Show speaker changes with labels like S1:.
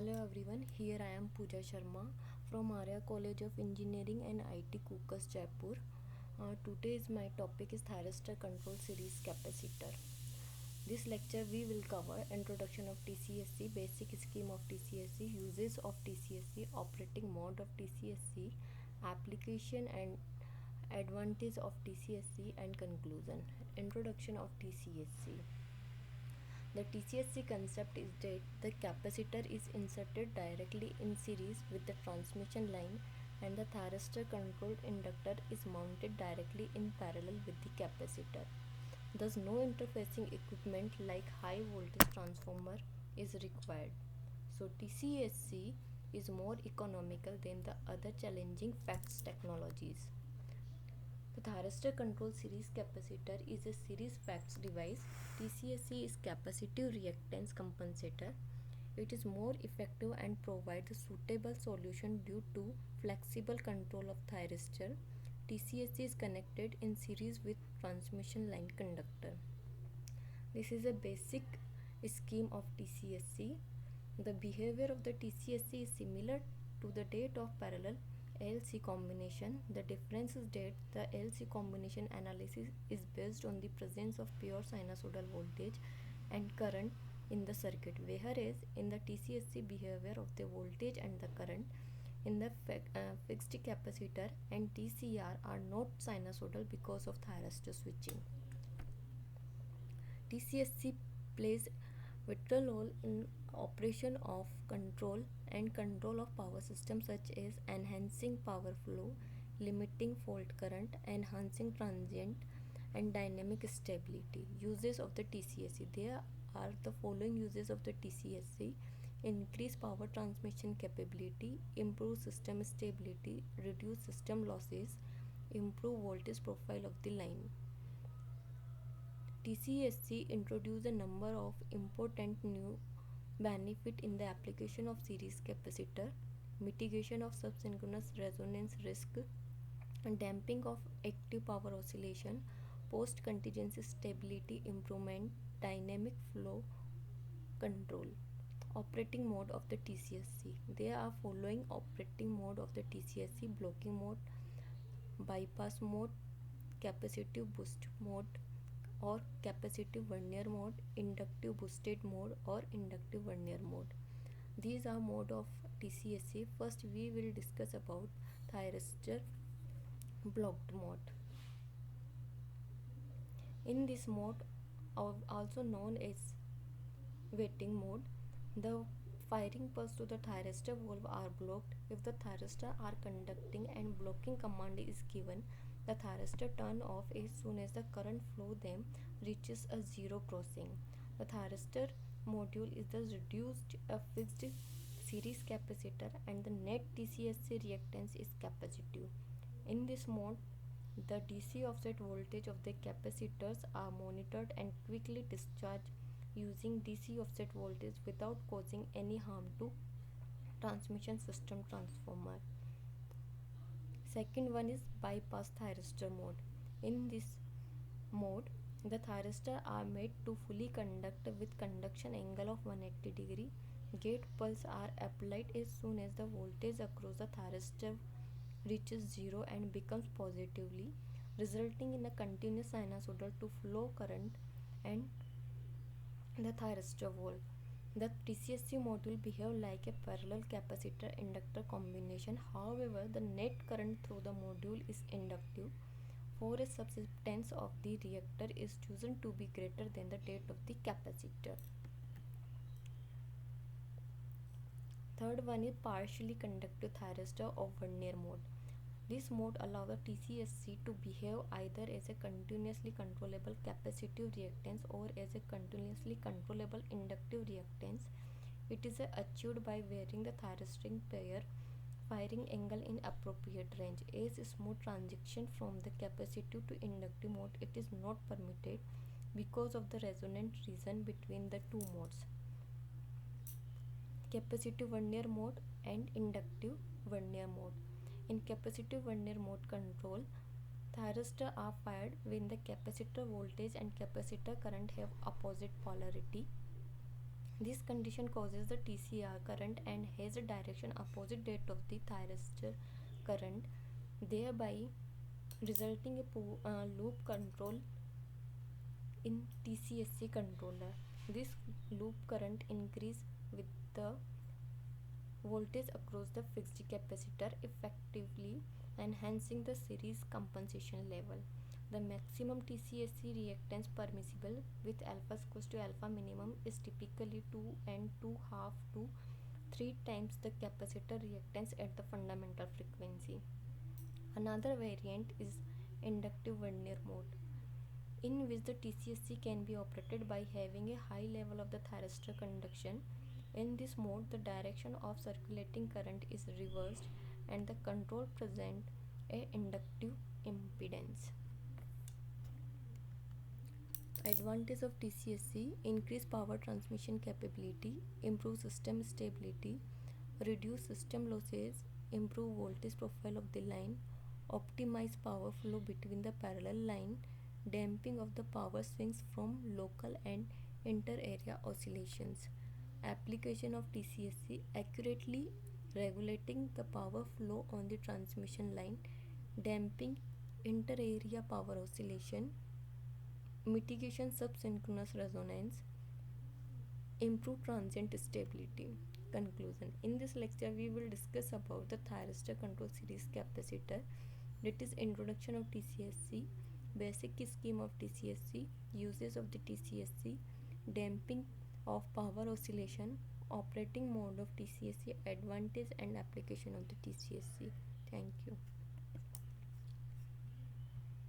S1: Hello everyone, here I am Pooja Sharma from Arya College of Engineering and IT Kukas Jaipur. Today's my topic is thyristor control series capacitor. This lecture we will cover introduction of TCSC, basic scheme of TCSC, uses of TCSC, operating mode of TCSC, application and advantage of TCSC and conclusion. Introduction of TCSC. The TCSC concept is that the capacitor is inserted directly in series with the transmission line and the thyristor controlled inductor is mounted directly in parallel with the capacitor. Thus no interfacing equipment like high voltage transformer is required. So TCSC is more economical than the other challenging FACTS technologies. The thyristor control series capacitor is a series FACTS device. TCSC is capacitive reactance compensator. It is more effective and provides a suitable solution due to flexible control of thyristor. TCSC is connected in series with transmission line conductor. This is a basic scheme of TCSC. The behavior of the TCSC is similar to the date of parallel LC combination. The difference is that the LC combination analysis is based on the presence of pure sinusoidal voltage and current in the circuit, whereas in the TCSC behavior of the voltage and the current in the fixed capacitor and TCR are not sinusoidal because of thyristor switching. TCSC plays vital role in operation of control and control of power systems such as enhancing power flow, limiting fault current, enhancing transient and dynamic stability. Uses of the TCSC. There are the following uses of the TCSC: increase power transmission capability, improve system stability, reduce system losses, improve voltage profile of the line. TCSC introduced a number of important new benefits in the application of series capacitor: mitigation of subsynchronous resonance risk, damping of active power oscillation, post contingency stability improvement, dynamic flow control. Operating mode of the TCSC. There are following operating mode of the TCSC: blocking mode, bypass mode, capacitive boost mode or capacitive vernier mode, inductive boosted mode or inductive vernier mode. These are mode of TCSC. First we will discuss about thyristor blocked mode. In this mode, also known as waiting mode, the firing pulse to the thyristor valve are blocked. If the thyristor are conducting and blocking command is given, the thyristor turn off as soon as the current flow them reaches a zero crossing. The thyristor module is thus reduced a fixed series capacitor and the net TCSC reactance is capacitive. In this mode, the DC offset voltage of the capacitors are monitored and quickly discharged using DC offset voltage without causing any harm to transmission system transformer. Second one is bypass thyristor mode. In this mode, the thyristor are made to fully conduct with conduction angle of 180 degree. Gate pulse are applied as soon as the voltage across the thyristor reaches zero and becomes positively, resulting in a continuous sinusoidal to flow current and the thyristor valve. The TCSC module behave like a parallel capacitor inductor combination. However, the net current through the module is inductive, for a subsistence of the reactor is chosen to be greater than the date of the capacitor. Third one is partially conductive thyristor or vernier mode. This mode allows the TCSC to behave either as a continuously controllable capacitive reactance or as a continuously controllable inductive reactance. It is achieved by varying the thyristor pair firing angle in appropriate range. As a smooth transition from the capacitive to inductive mode, it is not permitted because of the resonant region between the two modes: capacitive vernier mode and inductive vernier mode. In capacitive vernier mode control, thyristors are fired when the capacitor voltage and capacitor current have opposite polarity. This condition causes the TCR current and has a direction opposite that of the thyristor current, thereby resulting a loop control in TCSC controller. This loop current increase with the voltage across the fixed capacitor, effectively enhancing the series compensation level. The maximum TCSC reactance permissible with alpha equals to alpha minimum is typically 2 and 2 half to 3 times the capacitor reactance at the fundamental frequency. Another variant is inductive Vernier mode, in which the TCSC can be operated by having a high level of the thyristor conduction. In this mode, the direction of circulating current is reversed and the control present a inductive impedance. Advantage of TCSC: increase power transmission capability, improve system stability, reduce system losses, improve voltage profile of the line, optimize power flow between the parallel line, damping of the power swings from local and inter-area oscillations. Application of TCSC: accurately regulating the power flow on the transmission line, damping inter-area power oscillation, mitigation subsynchronous resonance, improve transient stability. Conclusion: in this lecture we will discuss about the thyristor control series capacitor, that is introduction of TCSC, basic scheme of TCSC, uses of the TCSC, damping of power oscillation, operating mode of TCSC, advantage and application of the TCSC. Thank you.